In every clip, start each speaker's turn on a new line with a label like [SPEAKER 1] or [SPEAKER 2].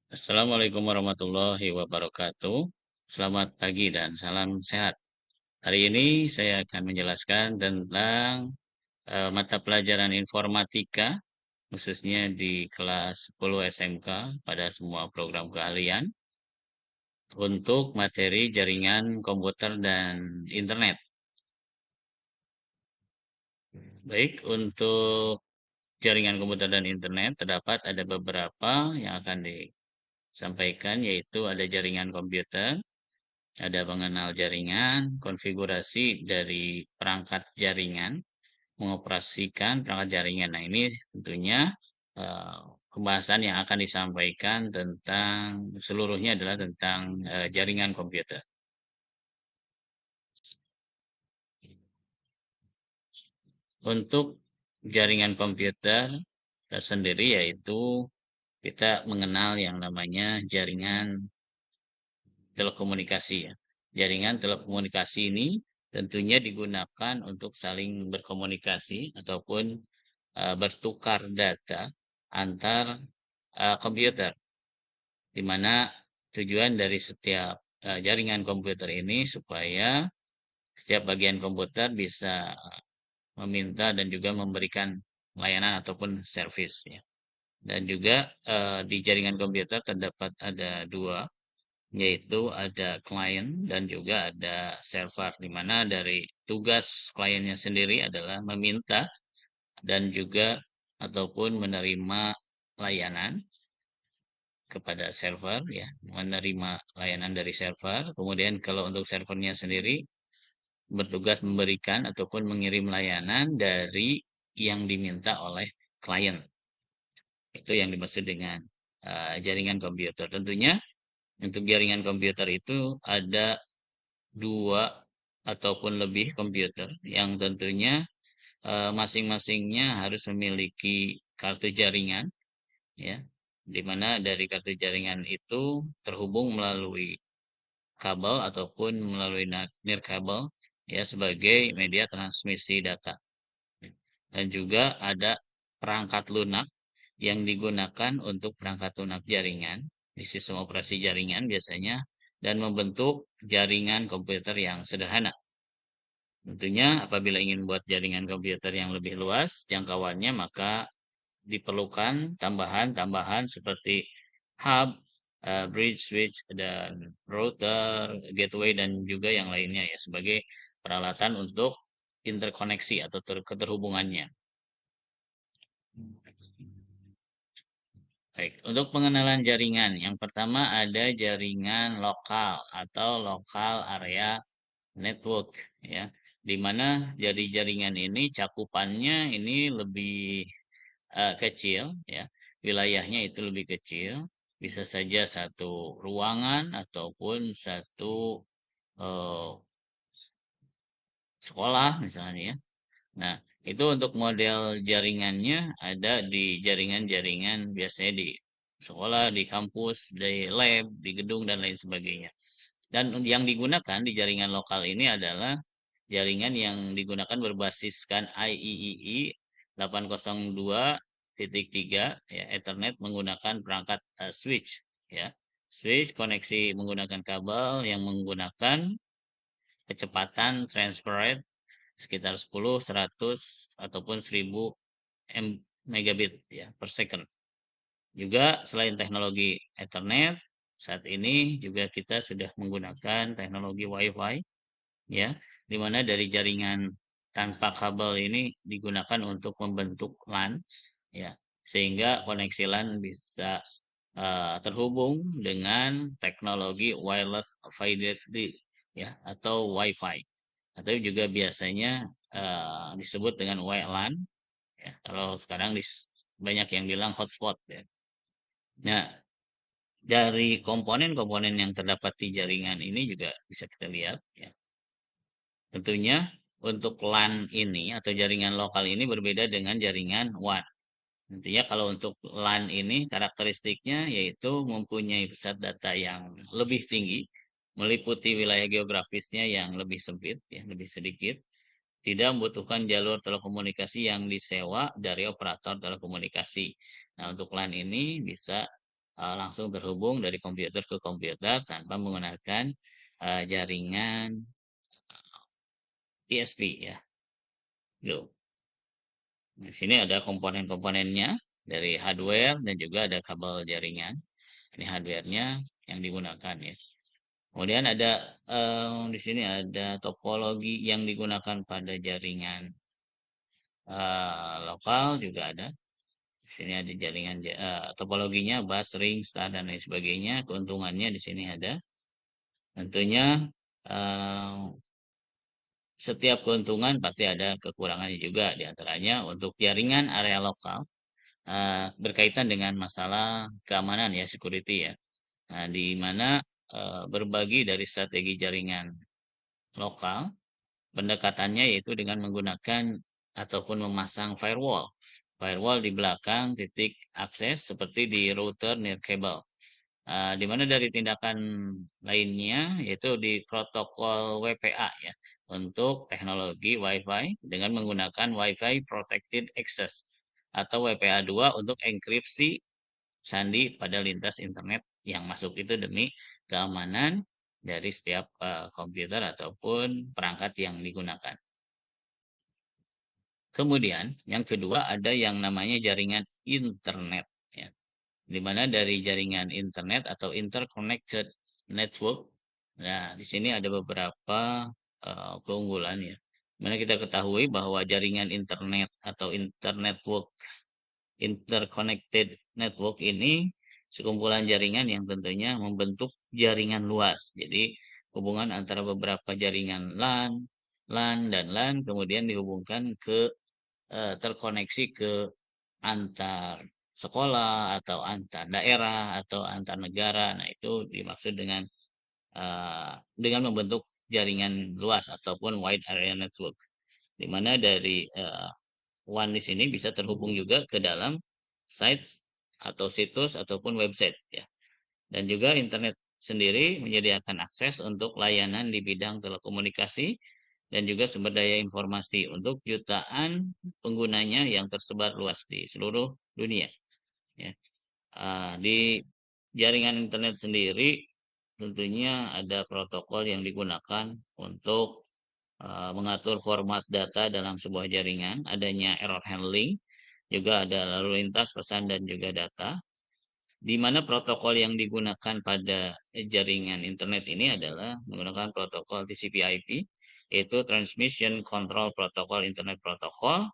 [SPEAKER 1] Assalamualaikum warahmatullahi wabarakatuh. Selamat pagi dan salam sehat. Hari ini saya akan menjelaskan tentang mata pelajaran informatika, khususnya di kelas 10 SMK pada semua program keahlian untuk materi jaringan komputer dan internet. Baik, untuk jaringan komputer dan internet terdapat ada beberapa yang akan disampaikan, yaitu ada jaringan komputer, ada pengenal jaringan, konfigurasi dari perangkat jaringan, mengoperasikan perangkat jaringan. Nah, ini tentunya eh, pembahasan yang akan disampaikan tentang seluruhnya adalah tentang jaringan komputer. Untuk jaringan komputer sendiri yaitu kita mengenal yang namanya jaringan telekomunikasi ya. Jaringan telekomunikasi ini tentunya digunakan untuk saling berkomunikasi ataupun bertukar data antar komputer, di mana tujuan dari setiap jaringan komputer ini supaya setiap bagian komputer bisa meminta dan juga memberikan layanan ataupun servis ya. Dan juga di jaringan komputer terdapat ada dua, yaitu ada klien dan juga ada server, di mana dari tugas kliennya sendiri adalah meminta dan juga ataupun menerima layanan kepada server ya, menerima layanan dari server. Kemudian kalau untuk servernya sendiri bertugas memberikan ataupun mengirim layanan dari yang diminta oleh klien. Itu yang dimaksud dengan jaringan komputer. Tentunya untuk jaringan komputer itu ada dua ataupun lebih komputer yang tentunya masing-masingnya harus memiliki kartu jaringan ya, di mana dari kartu jaringan itu terhubung melalui kabel ataupun melalui nirkabel ya, sebagai media transmisi data. Dan juga ada perangkat lunak yang digunakan untuk perangkat lunak jaringan di sistem operasi jaringan biasanya, dan membentuk jaringan komputer yang sederhana. Tentunya apabila ingin buat jaringan komputer yang lebih luas jangkauannya, maka diperlukan tambahan-tambahan seperti hub, bridge, switch, dan router, gateway, dan juga yang lainnya ya, sebagai peralatan untuk interkoneksi atau keterhubungannya. Baik, untuk pengenalan jaringan, yang pertama ada jaringan lokal atau local area network ya, di mana dari jaringan ini cakupannya ini lebih kecil ya, wilayahnya itu lebih kecil, bisa saja satu ruangan ataupun satu eh, sekolah misalnya ya. Nah, itu untuk model jaringannya ada di jaringan-jaringan biasanya di sekolah, di kampus, di lab, di gedung, dan lain sebagainya. Dan yang digunakan di jaringan lokal ini adalah jaringan yang digunakan berbasiskan IEEE 802.3 ya, Ethernet menggunakan perangkat switch ya. Switch koneksi menggunakan kabel yang menggunakan kecepatan transfer rate sekitar 10, 100 ataupun 1000 megabit ya per second. Juga selain teknologi Ethernet, saat ini juga kita sudah menggunakan teknologi Wi-Fi ya, di mana dari jaringan tanpa kabel ini digunakan untuk membentuk LAN ya, sehingga koneksi LAN bisa terhubung dengan teknologi wireless fidelity ya, atau Wi-Fi, atau juga biasanya disebut dengan WLAN ya, kalau sekarang banyak yang bilang hotspot ya. Nah, dari komponen-komponen yang terdapat di jaringan ini juga bisa kita lihat ya. Tentunya untuk LAN ini atau jaringan lokal ini berbeda dengan jaringan WAN. Tentunya kalau untuk LAN ini karakteristiknya yaitu mempunyai pusat data yang lebih tinggi, meliputi wilayah geografisnya yang lebih sempit ya, lebih sedikit, tidak membutuhkan jalur telekomunikasi yang disewa dari operator telekomunikasi. Nah, untuk LAN ini bisa langsung terhubung dari komputer ke komputer tanpa menggunakan jaringan ISP ya. Gitu. Di sini ada komponen-komponennya dari hardware dan juga ada kabel jaringan. Ini hardware-nya yang digunakan ya. Kemudian ada di sini ada topologi yang digunakan pada jaringan lokal juga ada. Di sini ada jaringan topologinya bus, ring, star dan lain sebagainya. Keuntungannya di sini ada. Tentunya eh, setiap keuntungan pasti ada kekurangannya juga. Di antaranya untuk jaringan area lokal berkaitan dengan masalah keamanan ya, security ya. Nah, di mana berbagi dari strategi jaringan lokal, pendekatannya yaitu dengan menggunakan ataupun memasang firewall. Firewall di belakang titik akses seperti di router near cable. Di mana dari tindakan lainnya yaitu di protokol WPA ya untuk teknologi Wi-Fi dengan menggunakan Wi-Fi Protected Access atau WPA2 untuk enkripsi sandi pada lintas internet yang masuk itu demi keamanan dari setiap komputer ataupun perangkat yang digunakan. Kemudian yang kedua ada yang namanya jaringan internet ya. Di mana dari jaringan internet atau interconnected network. Nah, di sini ada beberapa keunggulan ya. Mana kita ketahui bahwa jaringan internet atau interconnected network ini sekumpulan jaringan yang tentunya membentuk jaringan luas. Jadi hubungan antara beberapa jaringan LAN dan LAN kemudian dihubungkan ke terkoneksi ke antar sekolah atau antar daerah atau antar negara. Nah, itu dimaksud dengan membentuk jaringan luas ataupun wide area network. Di mana dari WAN di sini bisa terhubung juga ke dalam sites atau situs ataupun website ya. Dan juga internet sendiri menyediakan akses untuk layanan di bidang telekomunikasi dan juga sumber daya informasi untuk jutaan penggunanya yang tersebar luas di seluruh dunia. Ya. Di jaringan internet sendiri tentunya ada protokol yang digunakan untuk mengatur format data dalam sebuah jaringan, adanya error handling, juga ada lalu lintas pesan dan juga data, di mana protokol yang digunakan pada jaringan internet ini adalah menggunakan protokol TCP/IP, yaitu Transmission Control Protocol Internet Protocol,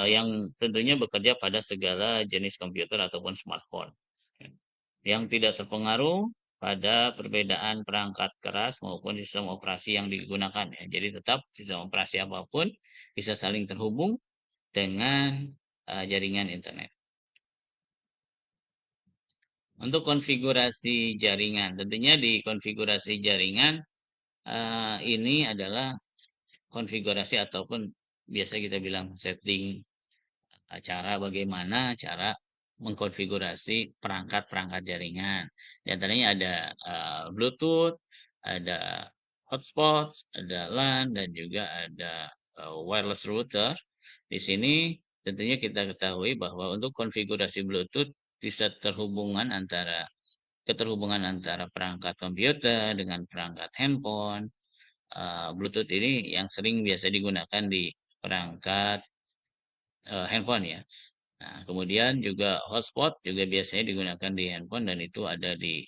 [SPEAKER 1] yang tentunya bekerja pada segala jenis komputer ataupun smartphone, yang tidak terpengaruh pada perbedaan perangkat keras maupun sistem operasi yang digunakan ya. Jadi tetap sistem operasi apapun bisa saling terhubung dengan jaringan internet. Untuk konfigurasi jaringan, tentunya di konfigurasi jaringan ini adalah konfigurasi ataupun biasa kita bilang setting cara bagaimana cara mengkonfigurasi perangkat-perangkat jaringan. Di antaranya ada Bluetooth, ada hotspot, ada LAN, dan juga ada wireless router. Di sini tentunya kita ketahui bahwa untuk konfigurasi Bluetooth bisa keterhubungan antara perangkat komputer dengan perangkat handphone. Bluetooth ini yang sering biasa digunakan di perangkat handphone ya. Nah, kemudian juga hotspot juga biasanya digunakan di handphone dan itu ada di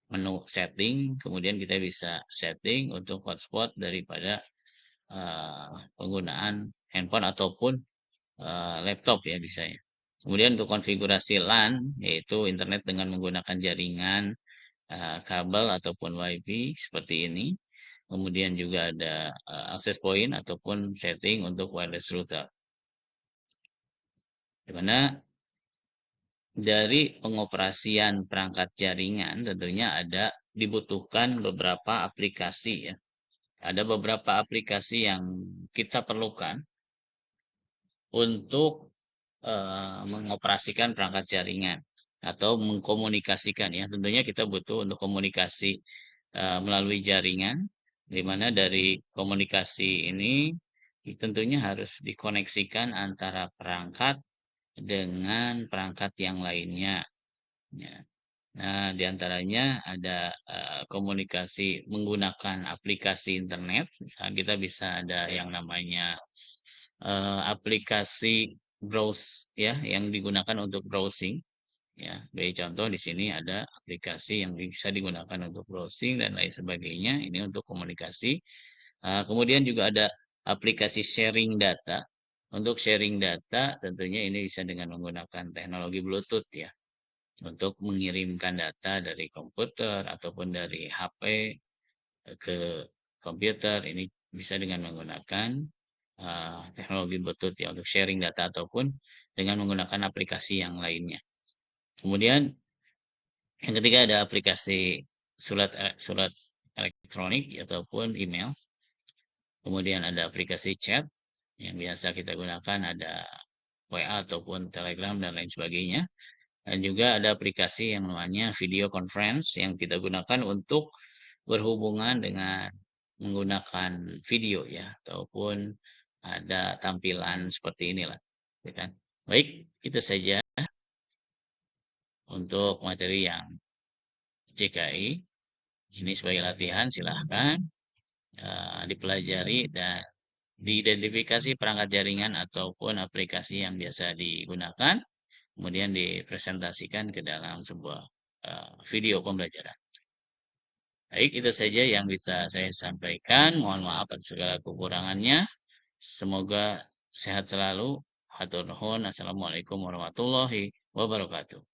[SPEAKER 1] menu setting. Kemudian kita bisa setting untuk hotspot daripada penggunaan handphone ataupun laptop ya bisa ya. Kemudian untuk konfigurasi LAN yaitu internet dengan menggunakan jaringan kabel ataupun WiFi seperti ini. Kemudian juga ada access point ataupun setting untuk wireless router. Di mana dari pengoperasian perangkat jaringan tentunya dibutuhkan beberapa aplikasi ya. Ada beberapa aplikasi yang kita perlukan untuk mengoperasikan perangkat jaringan atau mengkomunikasikan ya. Tentunya kita butuh untuk komunikasi melalui jaringan, di mana dari komunikasi ini tentunya harus dikoneksikan antara perangkat dengan perangkat yang lainnya. Ya. Nah, di antaranya ada komunikasi menggunakan aplikasi internet. Misalnya kita bisa ada yang namanya aplikasi browse ya, yang digunakan untuk browsing. Ya, sebagai contoh di sini ada aplikasi yang bisa digunakan untuk browsing dan lain sebagainya. Ini untuk komunikasi. Kemudian juga ada aplikasi sharing data. Untuk sharing data tentunya ini bisa dengan menggunakan teknologi Bluetooth ya. Untuk mengirimkan data dari komputer ataupun dari HP ke komputer ini bisa dengan menggunakan teknologi Bluetooth ya untuk sharing data ataupun dengan menggunakan aplikasi yang lainnya. Kemudian yang ketiga ada aplikasi surat elektronik ataupun email. Kemudian ada aplikasi chat yang biasa kita gunakan ada WA ataupun Telegram dan lain sebagainya. Dan juga ada aplikasi yang namanya video conference yang kita gunakan untuk berhubungan dengan menggunakan video ya ataupun ada tampilan seperti inilah, ya kan? Baik, itu saja untuk materi yang JKI. Ini sebagai latihan, silahkan dipelajari dan diidentifikasi perangkat jaringan ataupun aplikasi yang biasa digunakan, kemudian dipresentasikan ke dalam sebuah video pembelajaran. Baik, itu saja yang bisa saya sampaikan. Mohon maaf atas segala kekurangannya. Semoga sehat selalu. Hatur nuhun. Assalamualaikum warahmatullahi wabarakatuh.